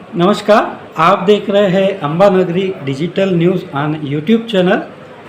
नमस्कार, आप देख रहे हैं अम्बा नगरी digital news on YouTube channel.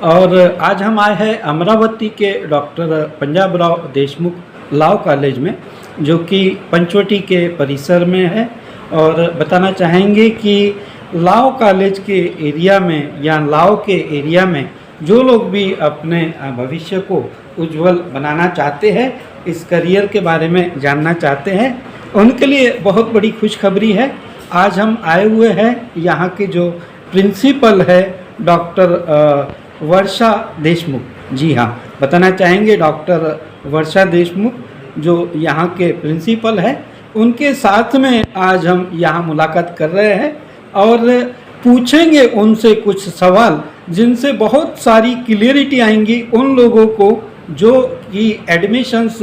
और आज हम आए हैं अमरावती के doctor Punjab Rao Deshmukh law college में, जो कि पंचवटी के परिसर में है। और बताना चाहेंगे कि लॉ कॉलेज के एरिया में या लॉ के एरिया में जो लोग भी अपने भविष्य को उज्जवल बनाना चाहते हैं, इस करियर के बारे में जानना चाहते हैं, उनके लिए बहुत बड़ी खुशखबरी है। आज हम आए हुए हैं यहाँ के जो प्रिंसिपल है डॉक्टर वर्षा देशमुख। जी हाँ, बताना चाहेंगे डॉक्टर वर्षा देशमुख जो यहाँ के प्रिंसिपल है, उनके साथ में आज हम यहाँ मुलाकात कर रहे हैं और पूछेंगे उनसे कुछ सवाल जिनसे बहुत सारी क्लियरिटी आएंगी उन लोगों को जो कि एडमिशन्स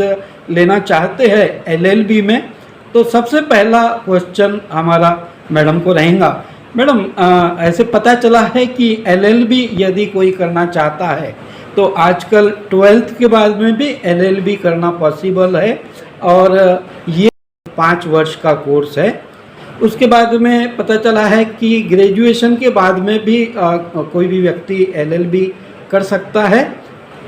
लेना चाहते हैं एलएलबी में। तो सबसे पहला क्वेश्चन हमारा मैडम को रहेगा। मैडम, ऐसे पता चला है कि एलएलबी यदि कोई करना चाहता है तो आजकल 12th के बाद में भी एलएलबी करना पॉसिबल है और ये 5 वर्ष का कोर्स है। उसके बाद में पता चला है कि ग्रेजुएशन के बाद में भी कोई भी व्यक्ति एलएलबी कर सकता है,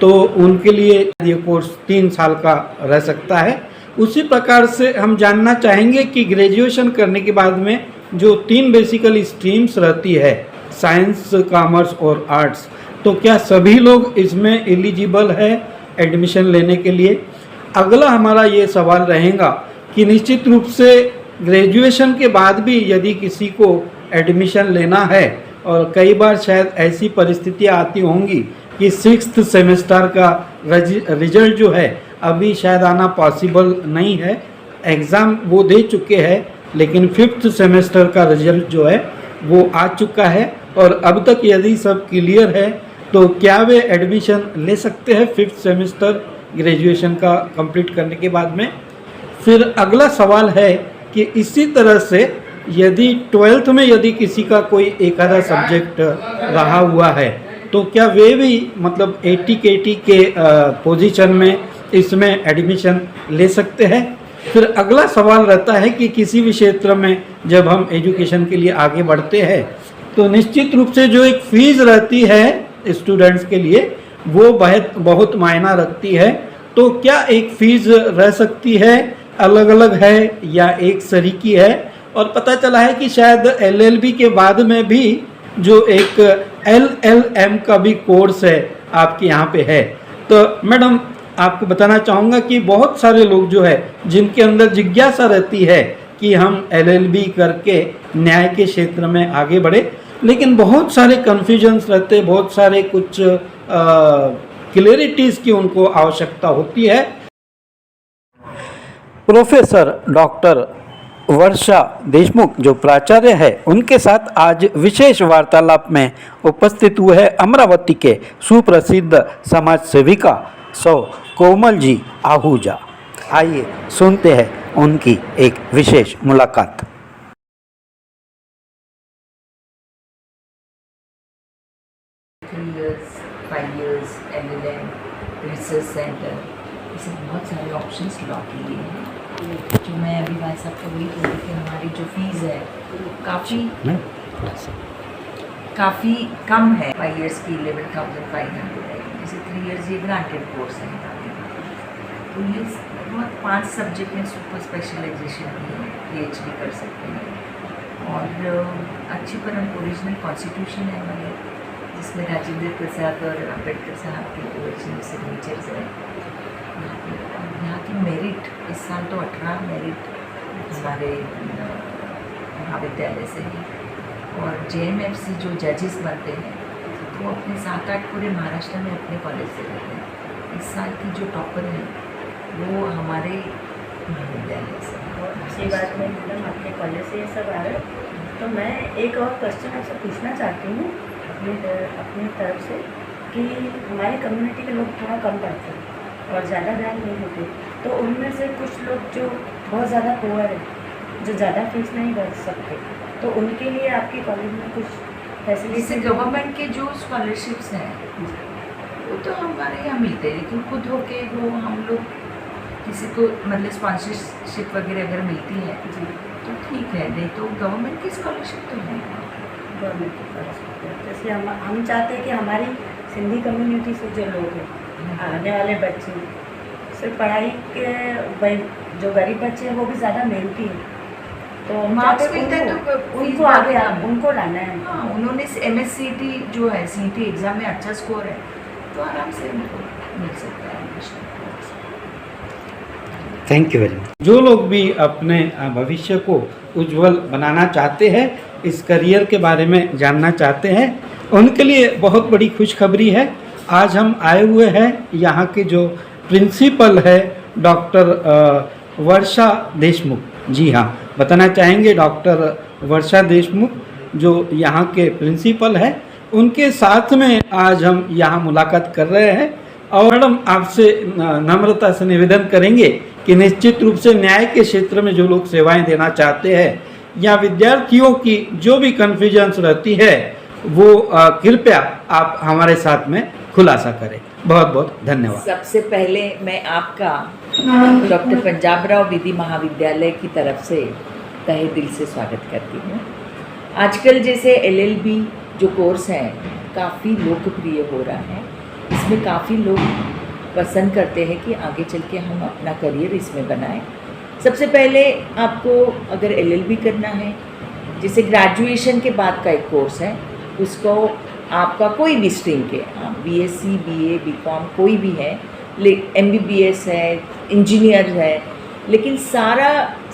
तो उनके लिए ये कोर्स 3 साल का रह सकता है। उसी प्रकार से हम जानना चाहेंगे कि ग्रेजुएशन करने के बाद में जो 3 बेसिकली स्ट्रीम्स रहती है, साइंस, कॉमर्स और आर्ट्स, तो क्या सभी लोग इसमें एलिजिबल है एडमिशन लेने के लिए। अगला हमारा ये सवाल रहेगा कि निश्चित रूप से ग्रेजुएशन के बाद भी यदि किसी को एडमिशन लेना है, और कई बार शायद ऐसी परिस्थितियाँ आती होंगी कि 6th सेमेस्टर का रिजल्ट जो है अभी शायद आना पॉसिबल नहीं है, एग्ज़ाम वो दे चुके हैं, लेकिन 5th सेमेस्टर का रिजल्ट जो है वो आ चुका है और अब तक यदि सब क्लियर है तो क्या वे एडमिशन ले सकते हैं 5th सेमेस्टर ग्रेजुएशन का कंप्लीट करने के बाद में। फिर अगला सवाल है कि इसी तरह से यदि 12th में यदि किसी का कोई एक आधा सब्जेक्ट रहा हुआ है तो क्या वे भी मतलब 80 के पोजीशन में इसमें एडमिशन ले सकते हैं। फिर अगला सवाल रहता है कि किसी भी क्षेत्र में जब हम एजुकेशन के लिए आगे बढ़ते हैं तो निश्चित रूप से जो एक फ़ीस रहती है स्टूडेंट्स के लिए वो बहुत मायना रखती है। तो क्या एक फ़ीस रह सकती है, अलग अलग है या एक सरीकी है। और पता चला है कि शायद एलएलबी के बाद में भी जो एक एलएलएम का भी कोर्स है आपके यहाँ पे है। तो मैडम, आपको बताना चाहूँगा कि बहुत सारे लोग जो है जिनके अंदर जिज्ञासा रहती है कि हम एलएलबी करके न्याय के क्षेत्र में आगे बढ़े, लेकिन बहुत सारे कन्फ्यूजन्स रहते, बहुत सारे कुछ क्लियरिटीज़ की उनको आवश्यकता होती है। प्रोफेसर डॉक्टर वर्षा देशमुख जो प्राचार्य है, उनके साथ आज विशेष वार्तालाप में उपस्थित हुए हैं अमरावती के सुप्रसिद्ध समाज सेविका सौ कोमल जी आहूजा। आइए सुनते हैं उनकी एक विशेष मुलाकात। 3 years, 5 years, LLM, research centre, ऐसे बहुत सारे ऑप्शंस लॉ के लिए हैं। जो मैं अभी भाई साहब को वही बोली कि हमारी जो फीस है काफ़ी कम है। 5 years की 11,500 है, जैसे 3 years ये ग्रांटेड कोर्स है। तो ये बहुत 5 सब्जेक्ट में सुपर स्पेशलाइजेशन भी है, PhD कर सकते हैं। और अच्छी पर ओरिजिनल कॉन्स्टिट्यूशन है हमारे, जिसमें राजेंद्र प्रसाद और अम्बेडकर साहब के ओरिजिनल सिग्नेचर्स है। यहाँ की मेरिट इस साल तो 18 मेरिट हमारे महाविद्यालय से है। और JMFC जो जजेस बनते हैं वो अपने 7-8 पूरे महाराष्ट्र में अपने कॉलेज से रहते हैं। इस साल की जो टॉपर है वो हमारे महाविद्यालय से। अच्छी बात है मैडम, आपके कॉलेज से ये सब आ रहा है। तो मैं एक और क्वेश्चन आपसे पूछना चाहती हूँ अपनी तरफ से कि हमारी कम्युनिटी के लोग थोड़ा कम पढ़ते हैं और ज़्यादा ध्यान नहीं होते, तो उनमें से कुछ लोग जो बहुत ज़्यादा पुअर है, जो ज़्यादा फीस नहीं भर सकते, तो उनके लिए आपके कॉलेज में कुछ फैसिलिटी। जैसे गवर्नमेंट के जो स्कॉलरशिप्स हैं वो तो हमारे यहाँ मिलते हैं, लेकिन खुद होके वो हम लोग किसी को मतलब स्पॉन्सरशिप वगैरह अगर मिलती है तो ठीक है, नहीं तो गवर्नमेंट की स्कॉलरशिप तो है। गवर्नमेंट की स्कॉलरशिप है। जैसे हम चाहते हैं कि हमारी सिंधी कम्युनिटी से जो लोग हैं, आने वाले बच्चे सिर्फ पढ़ाई के भाई जो गरीब बच्चे हैं वो भी ज़्यादा मेहनती हैं, तो हम मार्क्स चाहते हैं मिलता है तो उनको फीस आगे बहुत कम है। उनको लाना है। हाँ, उन्होंने MSCT जो है CET एग्ज़ाम में अच्छा स्कोर है तो आराम से उनको मिल सकता है admission. Thank you very much. जो लोग भी अपने भविष्य को उज्जवल बनाना चाहते हैं, इस करियर के बारे में जानना चाहते हैं, उनके लिए बहुत बड़ी खुशखबरी है। आज हम आए हुए हैं यहाँ के जो प्रिंसिपल है डॉक्टर वर्षा देशमुख। जी हाँ, बताना चाहेंगे डॉक्टर वर्षा देशमुख जो यहाँ के प्रिंसिपल है, उनके साथ में आज हम यहाँ मुलाकात कर रहे हैं। और मैडम आपसे नम्रता से निवेदन करेंगे कि निश्चित रूप से न्याय के क्षेत्र में जो लोग सेवाएं देना चाहते हैं या विद्यार्थियों की जो भी कन्फ्यूजन्स रहती है वो कृपया आप हमारे साथ में खुलासा करें। बहुत बहुत धन्यवाद। सबसे पहले मैं आपका डॉक्टर पंजाबराव विधि महाविद्यालय की तरफ से तहे दिल से स्वागत करती हूँ। आजकल जैसे LLB जो कोर्स है काफ़ी लोकप्रिय हो रहा है, इसमें काफ़ी लोग पसंद करते हैं कि आगे चल के हम अपना करियर इसमें बनाएं। सबसे पहले आपको अगर LLB करना है, जैसे ग्रेजुएशन के बाद का एक कोर्स है, उसको आपका कोई भी स्ट्रीम के, आप BSc BA BCom कोई भी है, MBBS है, इंजीनियर है, लेकिन सारा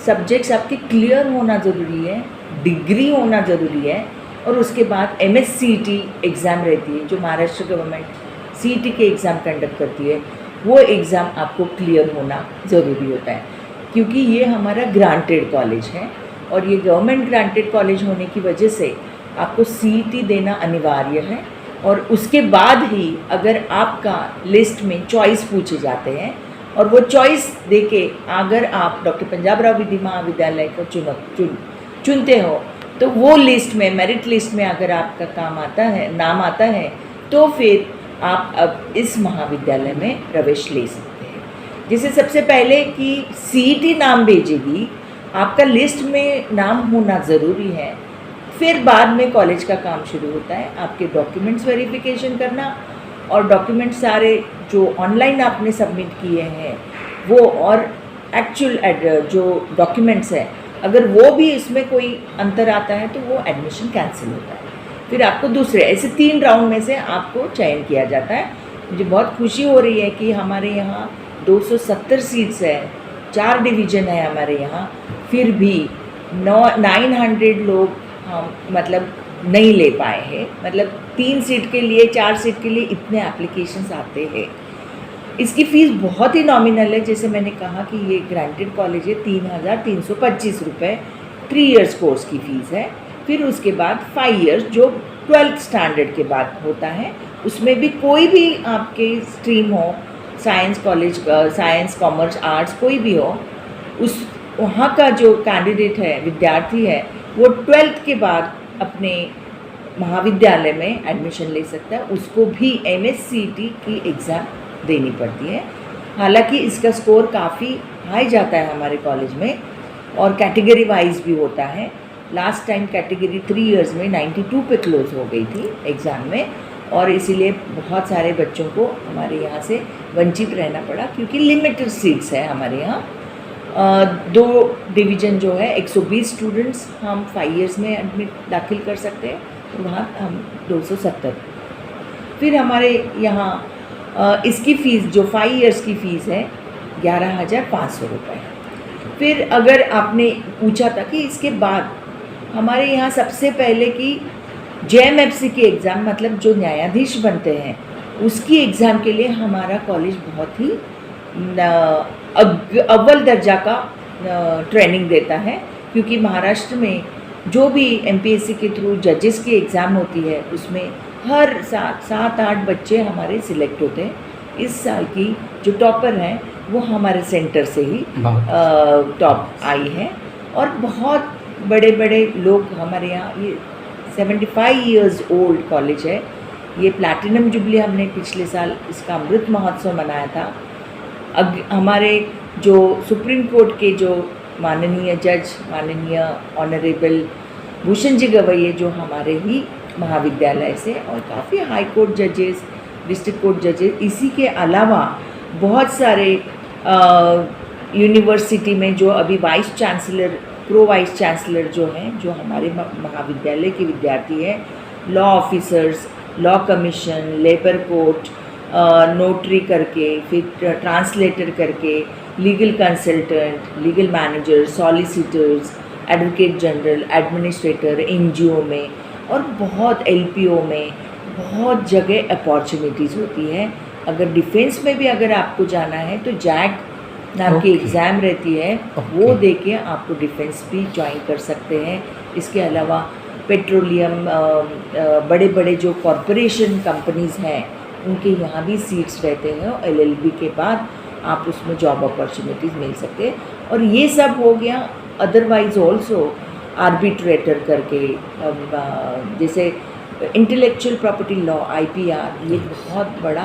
सब्जेक्ट्स आपके क्लियर होना ज़रूरी है, डिग्री होना ज़रूरी है। और उसके बाद MSCT एग्ज़ाम रहती है जो महाराष्ट्र गवर्नमेंट CET के एग्ज़ाम कंडक्ट करती है, वो एग्ज़ाम आपको क्लियर होना ज़रूरी होता है, क्योंकि ये हमारा ग्रांटेड कॉलेज है और ये गवर्नमेंट ग्रांटेड कॉलेज होने की वजह से आपको CET देना अनिवार्य है। और उसके बाद ही अगर आपका लिस्ट में चॉइस पूछे जाते हैं और वो चॉइस देके अगर आप डॉक्टर पंजाबराव विधि महाविद्यालय को चुनते हो तो वो लिस्ट में, मेरिट लिस्ट में अगर आपका नाम आता है तो फिर आप अब इस महाविद्यालय में प्रवेश ले सकते हैं। जैसे सबसे पहले कि CET नाम भेजेगी, आपका लिस्ट में नाम होना ज़रूरी है, फिर बाद में कॉलेज का काम शुरू होता है, आपके डॉक्यूमेंट्स वेरिफिकेशन करना और डॉक्यूमेंट्स सारे जो ऑनलाइन आपने सबमिट किए हैं वो, और एक्चुअल जो डॉक्यूमेंट्स है अगर वो भी इसमें कोई अंतर आता है तो वो एडमिशन कैंसिल होता है। फिर आपको दूसरे ऐसे 3 राउंड में से आपको चयन किया जाता है। मुझे बहुत खुशी हो रही है कि हमारे यहाँ 270 सीट्स है, 4 डिवीज़न है हमारे यहाँ, फिर भी 900 लोग हम मतलब नहीं ले पाए हैं। मतलब 3 सीट के लिए, 4 सीट के लिए इतने एप्लीकेशंस आते हैं। इसकी फ़ीस बहुत ही नॉमिनल है, जैसे मैंने कहा कि ये ग्रांटेड कॉलेज है, 3,325 रुपये 3 इयर्स कोर्स की फ़ीस है। फिर उसके बाद 5 इयर्स जो 12th स्टैंडर्ड के बाद होता है, उसमें भी कोई भी आपके स्ट्रीम हो, science college, science commerce arts कोई भी हो, उस वहाँ का जो कैंडिडेट है, विद्यार्थी है, वो 12th के बाद अपने महाविद्यालय में एडमिशन ले सकता है। उसको भी MSCT की एग्ज़ाम देनी पड़ती है। हालांकि इसका स्कोर काफ़ी हाई जाता है हमारे कॉलेज में और कैटेगरी वाइज भी होता है। लास्ट टाइम कैटेगरी 3 इयर्स में 92 पे क्लोज हो गई थी एग्ज़ाम में, और इसीलिए बहुत सारे बच्चों को हमारे यहाँ से वंचित रहना पड़ा, क्योंकि लिमिटेड सीट्स है हमारे यहाँ। 2 डिवीज़न जो है 120 स्टूडेंट्स हम 5 इयर्स में दाखिल कर सकते हैं, तो वहाँ हम 270। फिर हमारे यहाँ इसकी फ़ीस जो 5 इयर्स की फ़ीस है 11,500 रुपये। फिर अगर आपने पूछा था कि इसके बाद हमारे यहाँ सबसे पहले कि JMFC की एग्ज़ाम, मतलब जो न्यायाधीश बनते हैं उसकी एग्ज़ाम के लिए हमारा कॉलेज बहुत ही अव्वल दर्जा का ट्रेनिंग देता है, क्योंकि महाराष्ट्र में जो भी MPSC के थ्रू जजेस की एग्ज़ाम होती है उसमें हर 7-8 बच्चे हमारे सिलेक्ट होते हैं। इस साल की जो टॉपर हैं वो हमारे सेंटर से ही टॉप आई है, और बहुत बड़े बड़े लोग हमारे यहाँ, ये 75 इयर्स ओल्ड कॉलेज है। ये प्लैटिनम जुबली हमने पिछले साल इसका अमृत महोत्सव मनाया था। हमारे जो सुप्रीम कोर्ट के जो माननीय जज माननीय ऑनरेबल भूषण जी गवैये जो हमारे ही महाविद्यालय से, और काफ़ी हाई कोर्ट जजेस, डिस्ट्रिक्ट कोर्ट जजेस, इसी के अलावा बहुत सारे यूनिवर्सिटी में जो अभी vice chancellor, pro vice chancellor जो हैं, जो हमारे महाविद्यालय के विद्यार्थी हैं, law officers, law commission, labour court, notary करके, फिर ट्रांसलेटर करके, legal consultant, legal manager, solicitors, advocate general, administrator, NGO में और बहुत एलपीओ में बहुत जगह अपॉर्चुनिटीज़ होती है। अगर डिफेंस में भी अगर आपको जाना है तो जैक नाम की एग्ज़ाम रहती है, वो दे के आपको डिफेंस भी ज्वाइन कर सकते हैं। इसके अलावा पेट्रोलियम, बड़े बड़े जो कॉरपोरेशन कंपनीज़ हैं उनके यहाँ भी सीट्स रहते हैं, और एलएलबी के बाद आप उसमें जॉब अपॉर्चुनिटीज़ मिल सकते हैं। और ये सब हो गया। अदरवाइज ऑल्सो आर्बिट्रेटर करके, जैसे इंटेलेक्चुअल प्रॉपर्टी लॉ IPR, ये बहुत बड़ा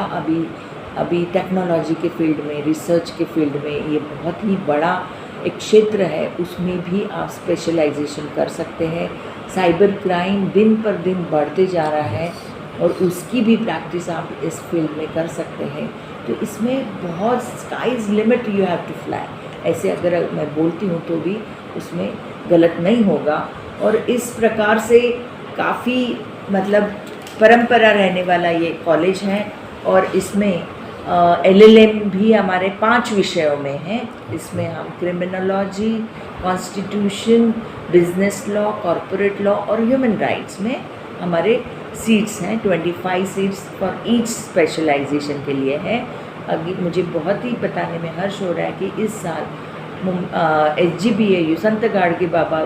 अभी टेक्नोलॉजी के फील्ड में, रिसर्च के फील्ड में ये बहुत ही बड़ा एक क्षेत्र है, उसमें भी आप स्पेशलाइजेशन कर सकते हैं। साइबर क्राइम दिन पर दिन बढ़ते जा रहा है और उसकी भी प्रैक्टिस आप इस फील्ड में कर सकते हैं। तो इसमें बहुत sky's limit, you have to fly, ऐसे अगर मैं बोलती हूँ तो भी उसमें गलत नहीं होगा। और इस प्रकार से काफ़ी मतलब परंपरा रहने वाला ये कॉलेज है, और इसमें LLM भी हमारे 5 विषयों में है। इसमें हम criminology, constitution, business law, corporate law और ह्यूमन राइट्स में हमारे सीट्स हैं। 25 सीट्स फॉर ईच स्पेशलाइजेशन के लिए है। अभी मुझे बहुत ही बताने में हर्ष हो रहा है कि इस साल SGBAU संत गाड़गे बाबा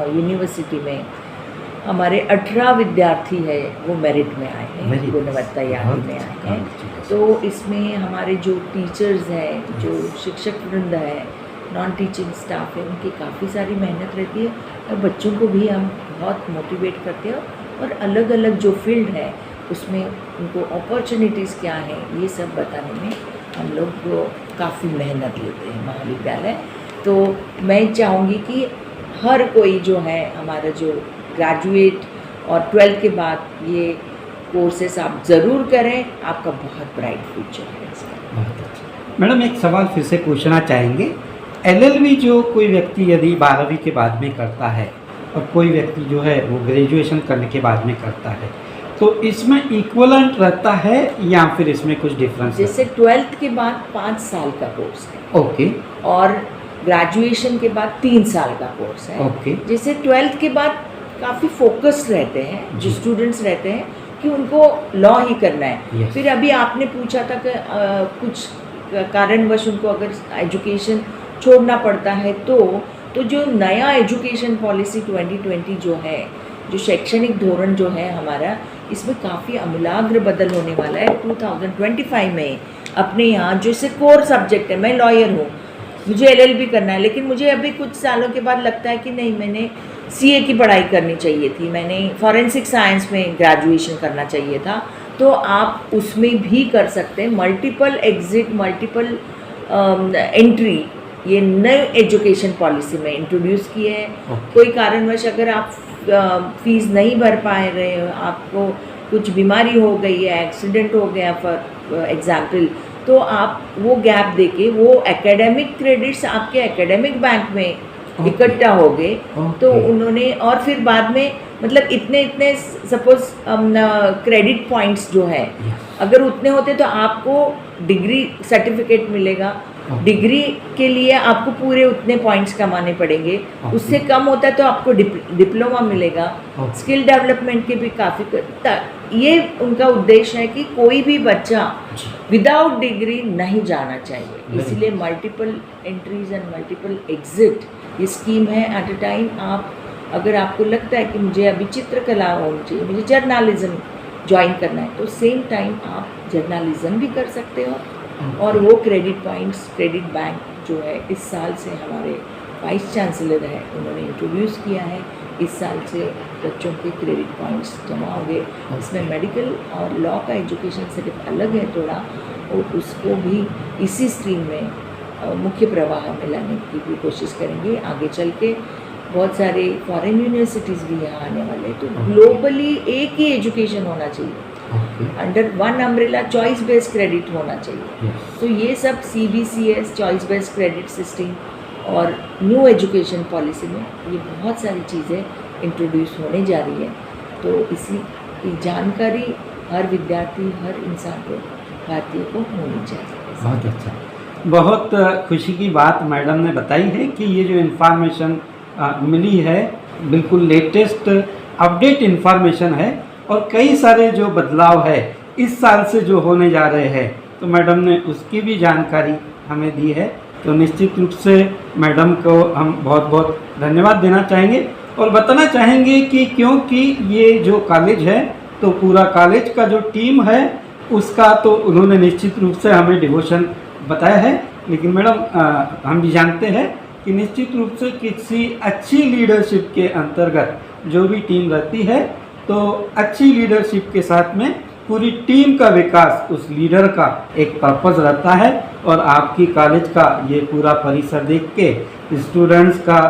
यूनिवर्सिटी में हमारे 18 विद्यार्थी है वो मेरिट में आए हैं, गुणवत्ता यादी में आए हैं। तो इसमें हमारे जो टीचर्स हैं, जो शिक्षक वृंद है, नॉन टीचिंग स्टाफ है, उनकी काफ़ी सारी मेहनत रहती है, और बच्चों को भी हम बहुत मोटिवेट करते हैं, और अलग अलग जो फील्ड है उसमें उनको अपॉर्चुनिटीज़ क्या हैं ये सब बताने में हम लोग काफ़ी मेहनत लेते हैं महाविद्यालय। तो मैं चाहूँगी कि हर कोई जो है हमारा जो ग्रेजुएट और 12th के बाद ये कोर्सेस आप ज़रूर करें, आपका बहुत ब्राइट फ्यूचर है इसका। बहुत अच्छा। मैडम एक सवाल फिर से पूछना चाहेंगे, LLB जो कोई व्यक्ति यदि 12वीं के बाद में करता है और कोई व्यक्ति जो है वो ग्रेजुएशन करने के बाद में करता है, तो इसमें इक्वलेंट रहता है या फिर इसमें कुछ डिफरेंस? जैसे 12th के बाद 5 साल का कोर्स है, ओके, और ग्रेजुएशन के बाद 3 साल का कोर्स है। ओके। जैसे 12th के बाद काफ़ी फोकस्ड रहते हैं जो स्टूडेंट्स रहते हैं कि उनको लॉ ही करना है। Yes. फिर अभी आपने पूछा था कि कुछ कारणवश उनको अगर एजुकेशन छोड़ना पड़ता है तो जो नया एजुकेशन पॉलिसी 2020 जो है, जो शैक्षणिक धोरण जो है हमारा, इसमें काफ़ी आमूलाग्र बदल होने वाला है 2025 में। अपने यहाँ जैसे कोर सब्जेक्ट है, मैं लॉयर हूँ, मुझे LLB करना है, लेकिन मुझे अभी कुछ सालों के बाद लगता है कि नहीं, मैंने CA की पढ़ाई करनी चाहिए थी, मैंने फॉरेंसिक साइंस में ग्रेजुएशन करना चाहिए था, तो आप उसमें भी कर सकते हैं। मल्टीपल एग्जिट, मल्टीपल एंट्री ये नए एजुकेशन पॉलिसी में इंट्रोड्यूस किए हैं। कोई कारणवश अगर आप फीस नहीं भर पा रहे हो, आपको कुछ बीमारी हो गई है, एक्सीडेंट हो गया फॉर एग्जाम्पल, तो आप वो गैप देके वो एकेडमिक क्रेडिट्स आपके एकेडमिक बैंक में इकट्ठा हो गए। तो उन्होंने, और फिर बाद में मतलब इतने सपोज क्रेडिट पॉइंट्स जो है अगर उतने होते तो आपको डिग्री सर्टिफिकेट मिलेगा। डिग्री के लिए आपको पूरे उतने पॉइंट्स कमाने पड़ेंगे, उससे कम होता है तो आपको डिप्लोमा मिलेगा। स्किल डेवलपमेंट के भी काफ़ी, ये उनका उद्देश्य है कि कोई भी बच्चा विदाउट डिग्री नहीं जाना चाहिए, इसलिए multiple entries and multiple exit ये स्कीम है। एट अ टाइम आप, अगर आपको लगता है कि मुझे अभी चित्रकला होनी चाहिए, मुझे जर्नलिज्म ज्वाइन करना है, तो सेम टाइम आप जर्नलिज्म भी कर सकते हो। और वो क्रेडिट पॉइंट्स, क्रेडिट बैंक जो है इस साल से हमारे वाइस चांसलर है, उन्होंने इंट्रोड्यूस किया है। इस साल से बच्चों के क्रेडिट पॉइंट्स जमा हो गए। इसमें मेडिकल और लॉ का एजुकेशन सिर्फ अलग है थोड़ा, और उसको भी इसी स्ट्रीम में मुख्य प्रवाह में लाने की भी कोशिश करेंगे। आगे चल के बहुत सारे फॉरेन यूनिवर्सिटीज़ भी यहाँ आने वाले हैं, तो ग्लोबली एक ही एजुकेशन होना चाहिए, under one umbrella choice based credit होना चाहिए। तो ये सब CBCS choice based credit system और न्यू एजुकेशन पॉलिसी में ये बहुत सारी चीज़ें इंट्रोड्यूस होने जा रही है। तो इसी की जानकारी हर विद्यार्थी, हर इंसान को, भारतीय को होनी चाहिए। बहुत अच्छा, बहुत खुशी की बात मैडम ने बताई है कि ये जो इन्फॉर्मेशन मिली है बिल्कुल लेटेस्ट अपडेट इन्फॉर्मेशन है, और कई सारे जो बदलाव है इस साल से जो होने जा रहे हैं, तो मैडम ने उसकी भी जानकारी हमें दी है। तो निश्चित रूप से मैडम को हम बहुत बहुत धन्यवाद देना चाहेंगे, और बताना चाहेंगे कि क्योंकि ये जो कॉलेज है तो पूरा कॉलेज का जो टीम है उसका तो उन्होंने निश्चित रूप से हमें डिवोशन बताया है, लेकिन मैडम हम भी जानते हैं कि निश्चित रूप से किसी अच्छी लीडरशिप के अंतर्गत जो भी टीम रहती है, तो अच्छी लीडरशिप के साथ में पूरी टीम का विकास उस लीडर का एक पर्पस रहता है। और आपकी कॉलेज का ये पूरा परिसर देख के, स्टूडेंट्स का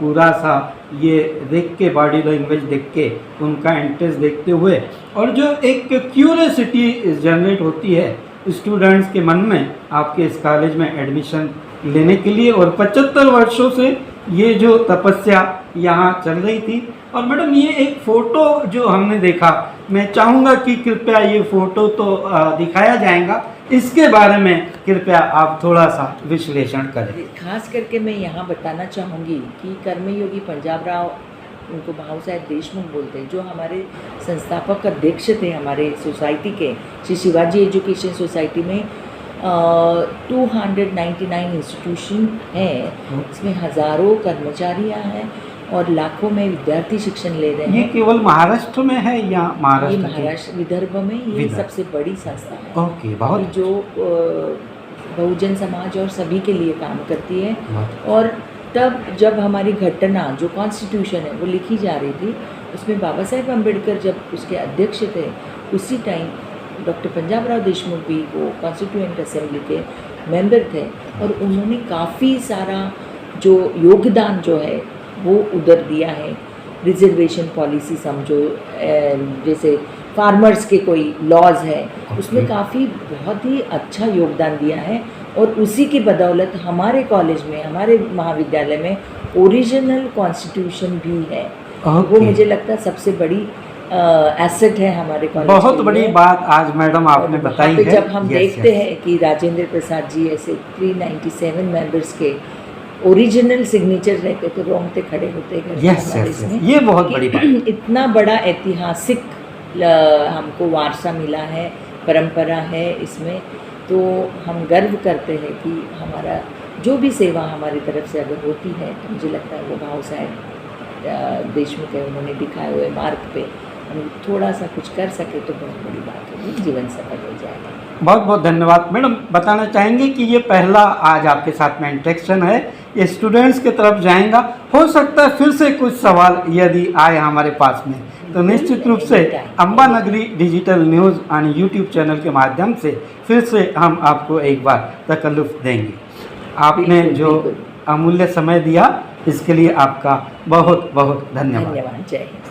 पूरा सा ये देख के, बॉडी लैंग्वेज देख के, उनका इंटरेस्ट देखते हुए, और जो एक क्यूरियोसिटी जनरेट होती है स्टूडेंट्स के मन में आपके इस कॉलेज में एडमिशन लेने के लिए, और 75 वर्षों से ये जो तपस्या यहाँ चल रही थी। और मैडम ये एक फ़ोटो जो हमने देखा, मैं चाहूँगा कि कृपया ये फ़ोटो तो दिखाया जाएगा, इसके बारे में कृपया आप थोड़ा सा विश्लेषण करें। खास करके मैं यहाँ बताना चाहूँगी कि कर्मयोगी पंजाब राव, उनको भाऊ साहेब देशमुख बोलते हैं, जो हमारे संस्थापक अध्यक्ष थे हमारे सोसाइटी के, श्री शिवाजी एजुकेशन सोसाइटी में 299 इंस्टीट्यूशन हैं, इसमें हज़ारों कर्मचारियाँ हैं और लाखों में विद्यार्थी शिक्षण ले रहे हैं। ये केवल महाराष्ट्र में है या ये महाराष्ट्र विदर्भ में ये सबसे बड़ी संस्था है। ओके, बहुत जो बहुजन समाज और सभी के लिए काम करती है। और तब जब हमारी घटना जो कॉन्स्टिट्यूशन है वो लिखी जा रही थी, उसमें बाबा साहेब अम्बेडकर जब उसके अध्यक्ष थे, उसी टाइम डॉक्टर पंजाब राव देशमुख भी वो कॉन्स्टिट्यूएंट असेंबली के मेंबर थे, और उन्होंने काफ़ी सारा जो योगदान जो है वो उधर दिया है। रिजर्वेशन पॉलिसी समझो, जैसे फार्मर्स के कोई लॉज है, उसमें काफ़ी बहुत ही अच्छा योगदान दिया है। और उसी की बदौलत हमारे कॉलेज में, हमारे महाविद्यालय में ओरिजिनल कॉन्स्टिट्यूशन भी है। वो मुझे लगता है सबसे बड़ी एसेट है हमारे कॉलेज। बहुत बड़ी बात आज मैडम आपने बताई है। जब हम देखते हैं कि राजेंद्र प्रसाद जी ऐसे 397 मेंबर्स के ओरिजिनल सिग्नेचर रहते तो रोंगटे खड़े होते हैं। ये बहुत बड़ी बात। इतना बड़ा ऐतिहासिक हमको वारसा मिला है, परंपरा है इसमें, तो हम गर्व करते हैं कि हमारा जो भी सेवा हमारी तरफ से अगर होती है, तो मुझे लगता है वो भाऊ साहेब देशमुख है, उन्होंने दिखाए हुए मार्ग पे हम थोड़ा सा कुछ कर सके तो बहुत बड़ी बात होगी, जीवन सफल हो जाएगा। बहुत बहुत धन्यवाद मैडम। बताना चाहेंगे कि ये पहला आज आपके साथ में इंटरेक्शन है, ये स्टूडेंट्स की तरफ जाएगा। हो सकता है फिर से कुछ सवाल यदि आए हमारे पास में, तो निश्चित रूप से अम्बा नगरी डिजिटल न्यूज़ और यूट्यूब चैनल के माध्यम से फिर से हम आपको एक बार तकल्लुफ़ देंगे। आपने जो अमूल्य समय दिया इसके लिए आपका बहुत बहुत धन्यवाद। जय हिंद।